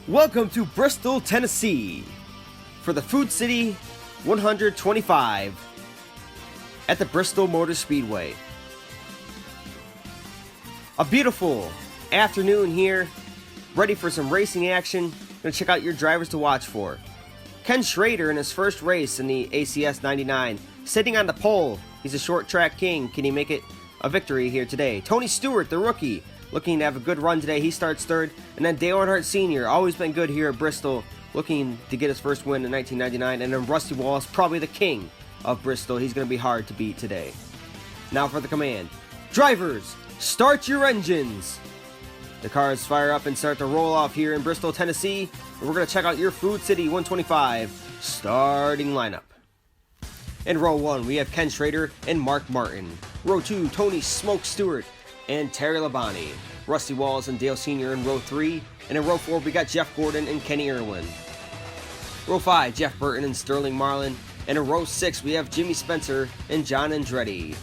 Welcome to Bristol, Tennessee for the Food City 125 at the Bristol Motor Speedway. A beautiful afternoon here, ready for some racing action. Gonna check out your drivers to watch for. Ken Schrader in his first race in the ACS99, sitting on the pole. He's a short track king. Can he make it a victory here today? Tony Stewart, the rookie, looking to have a good run today. He starts third. And then Dale Earnhardt Sr., always been good here at Bristol, looking to get his first win in 1999. And then Rusty Wallace, probably the king of Bristol. He's going to be hard to beat today. Now for the command. Drivers, start your engines. The cars fire up and start to roll off here in Bristol, Tennessee. And we're going to check out your Food City 125 starting lineup. In row 1, we have Ken Schrader and Mark Martin. Row 2, Tony Smoke Stewart and Terry Labonte. Rusty Wallace and Dale Sr. in row 3. And in row 4, we got Jeff Gordon and Kenny Irwin. Row 5, Jeff Burton and Sterling Marlin. And in row 6, we have Jimmy Spencer and John Andretti.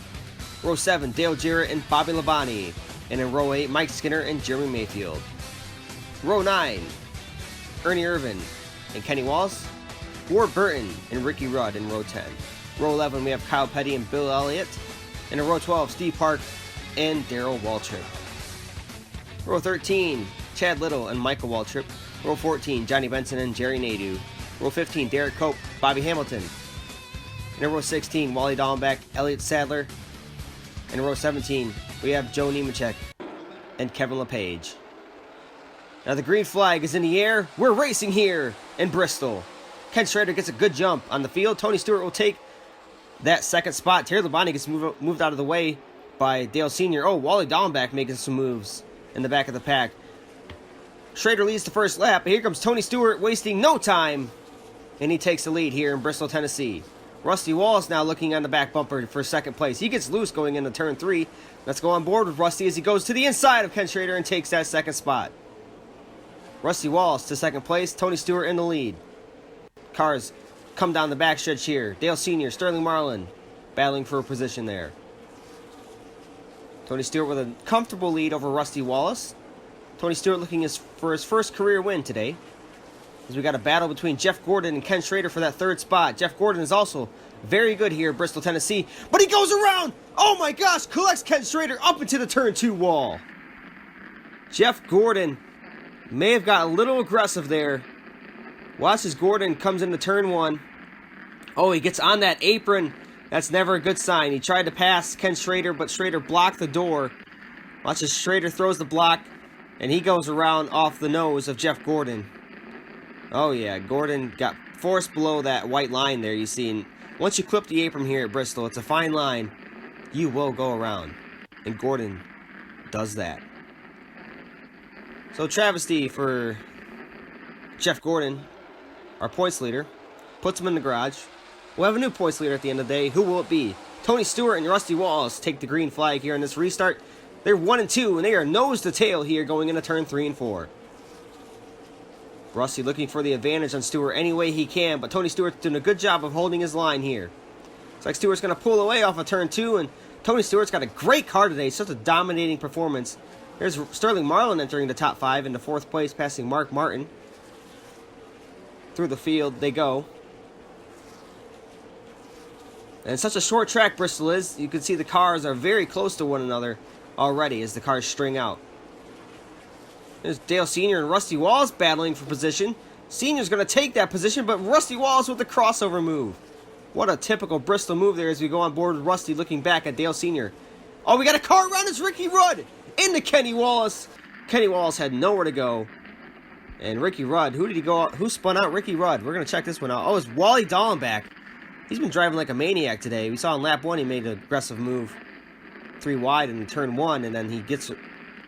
Row 7, Dale Jarrett and Bobby Labonte. And in row 8, Mike Skinner and Jeremy Mayfield. Row 9, Ernie Irvin and Kenny Wallace. Ward Burton and Ricky Rudd in row 10. Row 11, we have Kyle Petty and Bill Elliott. And in row 12, Steve Park and Darrell Waltrip. Row 13, Chad Little and Michael Waltrip. Row 14, Johnny Benson and Jerry Nadeau. Row 15, Derek Cope, Bobby Hamilton. And in row 16, Wally Dallenbach, Elliott Sadler. And in row 17, we have Joe Nemechek and Kevin LePage. Now the green flag is in the air. We're racing here in Bristol. Ken Schrader gets a good jump on the field. Tony Stewart will take that second spot. Terry Labonte gets moved out of the way by Dale Sr. Oh, Wally Dallenbach making some moves in the back of the pack. Schrader leads the first lap, but here comes Tony Stewart wasting no time, and he takes the lead here in Bristol, Tennessee. Rusty Wallace now looking on the back bumper for second place. He gets loose going into turn 3. Let's go on board with Rusty as he goes to the inside of Ken Schrader and takes that second spot. Rusty Wallace to second place, Tony Stewart in the lead. Cars come down the backstretch here. Dale Sr., Sterling Marlin battling for a position there. Tony Stewart with a comfortable lead over Rusty Wallace. Tony Stewart looking for his first career win today. As we got a battle between Jeff Gordon and Ken Schrader for that third spot. Jeff Gordon is also very good here at Bristol, Tennessee. But he goes around! Oh my gosh! Collects Ken Schrader up into the turn 2 wall. Jeff Gordon may have got a little aggressive there. Watch as Gordon comes into turn 1. Oh, he gets on that apron. That's never a good sign. He tried to pass Ken Schrader, but Schrader blocked the door. Watch as Schrader throws the block, and he goes around off the nose of Jeff Gordon. Oh yeah, Gordon got forced below that white line there you see. And once you clip the apron here at Bristol, it's a fine line. You will go around. And Gordon does that. So travesty for Jeff Gordon, our points leader. Puts him in the garage. We'll have a new points leader at the end of the day. Who will it be? Tony Stewart and Rusty Wallace take the green flag here in this restart. They're 1 and 2, and they are nose to tail here going into turn 3 and 4. Rusty looking for the advantage on Stewart any way he can, but Tony Stewart's doing a good job of holding his line here. It's like Stewart's going to pull away off of turn 2, and Tony Stewart's got a great car today. Such a dominating performance. There's Sterling Marlin entering the top 5 into 4th place, passing Mark Martin. Through the field they go. And such a short track Bristol is, you can see the cars are very close to one another already as the cars string out. There's Dale Sr. and Rusty Wallace battling for position. Sr.'s going to take that position, but Rusty Wallace with the crossover move. What a typical Bristol move there as we go on board with Rusty looking back at Dale Sr. Oh, we got a car around. It's Ricky Rudd into Kenny Wallace. Kenny Wallace had nowhere to go. And Ricky Rudd, who did he go out? Who spun out Ricky Rudd? We're going to check this one out. Oh, it's Wally Dallenbach. He's been driving like a maniac today. We saw in lap 1 he made an aggressive move. 3 wide in turn 1, and then he gets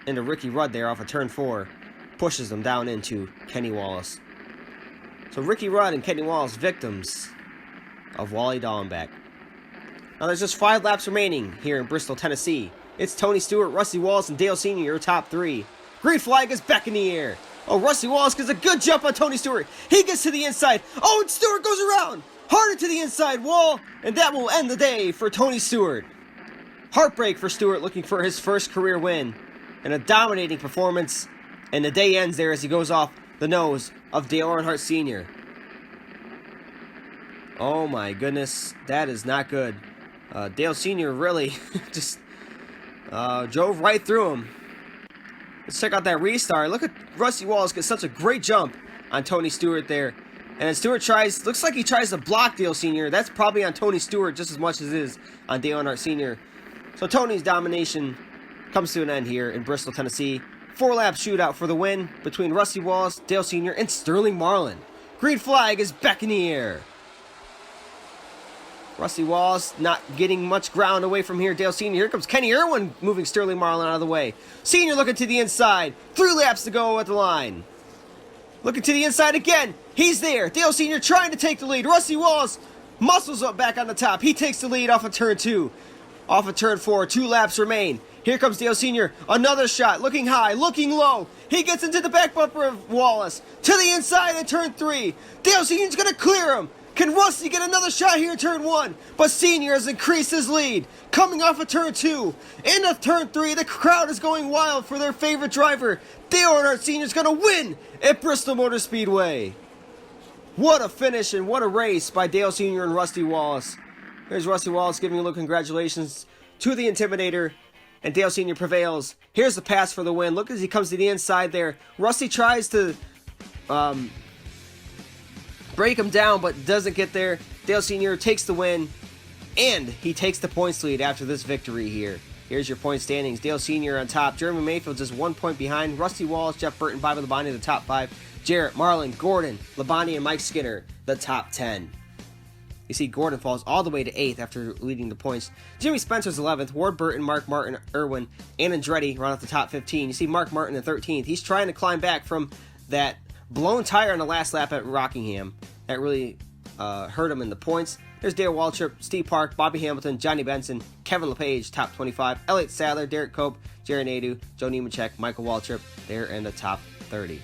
into Ricky Rudd there off of turn 4. Pushes him down into Kenny Wallace. So Ricky Rudd and Kenny Wallace, victims of Wally Dallenbach. Now there's just 5 laps remaining here in Bristol, Tennessee. It's Tony Stewart, Rusty Wallace, and Dale Sr., your top 3. Green flag is back in the air. Oh, Rusty Wallace gets a good jump on Tony Stewart. He gets to the inside. Oh, and Stewart goes around. Harder to the inside wall, and that will end the day for Tony Stewart. Heartbreak for Stewart looking for his first career win. And a dominating performance. And the day ends there as he goes off the nose of Dale Earnhardt Sr. Oh my goodness, that is not good. Dale Sr. really just drove right through him. Let's check out that restart. Look at Rusty Wallace get such a great jump on Tony Stewart there. And then Stewart looks like he tries to block Dale Sr. That's probably on Tony Stewart just as much as it is on Dale Earnhardt Sr. So Tony's domination comes to an end here in Bristol, Tennessee. 4-lap shootout for the win between Rusty Wallace, Dale Sr., and Sterling Marlin. Green flag is back in the air. Rusty Wallace not getting much ground away from here. Dale Sr. Here comes Kenny Irwin moving Sterling Marlin out of the way. Sr. looking to the inside. 3 laps to go at the line. Looking to the inside again. He's there. Dale Sr. trying to take the lead. Rusty Wallace muscles up back on the top. He takes the lead off of turn 2. Off of turn 4. 2 laps remain. Here comes Dale Sr. Another shot. Looking high. Looking low. He gets into the back bumper of Wallace. To the inside in turn 3. Dale Sr. is going to clear him. Can Rusty get another shot here in turn 1? But Senior has increased his lead. Coming off of turn 2. Into turn 3, the crowd is going wild for their favorite driver. Dale Earnhardt Sr. is going to win at Bristol Motor Speedway. What a finish and what a race by Dale Sr. and Rusty Wallace. Here's Rusty Wallace giving a little congratulations to the Intimidator. And Dale Sr. prevails. Here's the pass for the win. Look as he comes to the inside there. Rusty tries to break him down, but doesn't get there. Dale Sr. takes the win, and he takes the points lead after this victory here. Here's your point standings. Dale Sr. on top. Jeremy Mayfield just 1 point behind. Rusty Wallace, Jeff Burton, Bobby Labonte, the top 5. Jarrett, Marlin, Gordon, Labonte, and Mike Skinner, the top 10. You see Gordon falls all the way to 8th after leading the points. Jimmy Spencer's 11th. Ward Burton, Mark Martin, Irwin, and Andretti run off the top 15. You see Mark Martin in 13th. He's trying to climb back from that blown tire on the last lap at Rockingham. That really hurt him in the points. There's Dale Waltrip, Steve Park, Bobby Hamilton, Johnny Benson, Kevin LePage, top 25. Elliott Sadler, Derek Cope, Jerry Nadeau, Joe Nemechek, Michael Waltrip. They're in the top 30.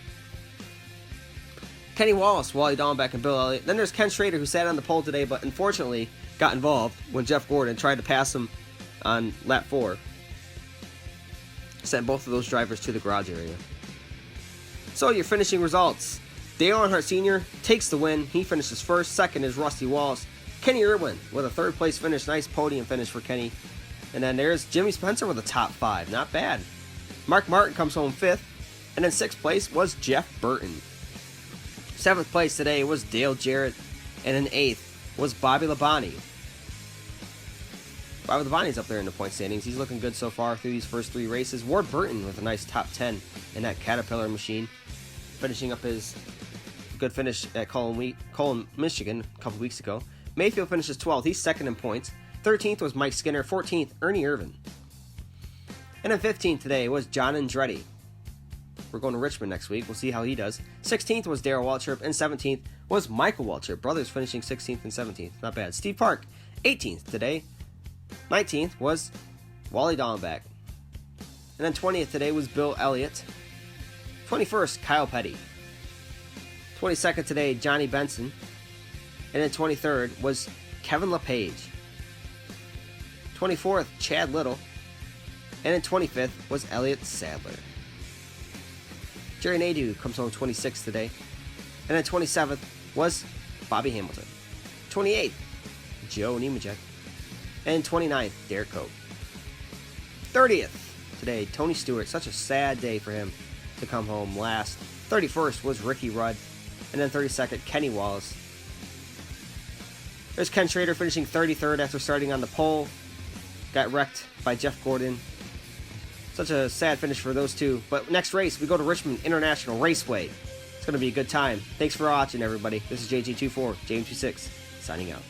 Kenny Wallace, Wally Dallenbach, and Bill Elliott. Then there's Ken Schrader, who sat on the pole today, but unfortunately got involved when Jeff Gordon tried to pass him on lap 4. Sent both of those drivers to the garage area. So your finishing results. Dale Earnhardt Sr. takes the win. He finishes first. Second is Rusty Wallace. Kenny Irwin with a 3rd place finish. Nice podium finish for Kenny. And then there's Jimmy Spencer with a top 5. Not bad. Mark Martin comes home 5th. And then 6th place was Jeff Burton. 7th place today was Dale Jarrett. And in 8th was Bobby Labonte. Bobby Labonte's up there in the point standings. He's looking good so far through these first 3 races. Ward Burton with a nice top 10 in that Caterpillar machine. Finishing up his good finish at Colon, Michigan a couple weeks ago. Mayfield finishes 12th. He's 2nd in points. 13th was Mike Skinner. 14th, Ernie Irvin. And then 15th today was John Andretti. We're going to Richmond next week. We'll see how he does. 16th was Darrell Waltrip. And 17th was Michael Waltrip. Brothers finishing 16th and 17th. Not bad. Steve Park, 18th today. 19th was Wally Dallenbach. And then 20th today was Bill Elliott. 21st, Kyle Petty. 22nd today, Johnny Benson. And then 23rd was Kevin LePage. 24th, Chad Little. And then 25th was Elliott Sadler. Jerry Nadeau comes home 26th today. And then 27th was Bobby Hamilton. 28th, Joe Nemechek. And 29th, Derek Cope. 30th today, Tony Stewart. Such a sad day for him to come home last. 31st was Ricky Rudd. And then 32nd, Kenny Wallace. There's Ken Schrader finishing 33rd after starting on the pole. Got wrecked by Jeff Gordon. Such a sad finish for those two. But next race, we go to Richmond International Raceway. It's going to be a good time. Thanks for watching, everybody. This is JG24, James26, signing out.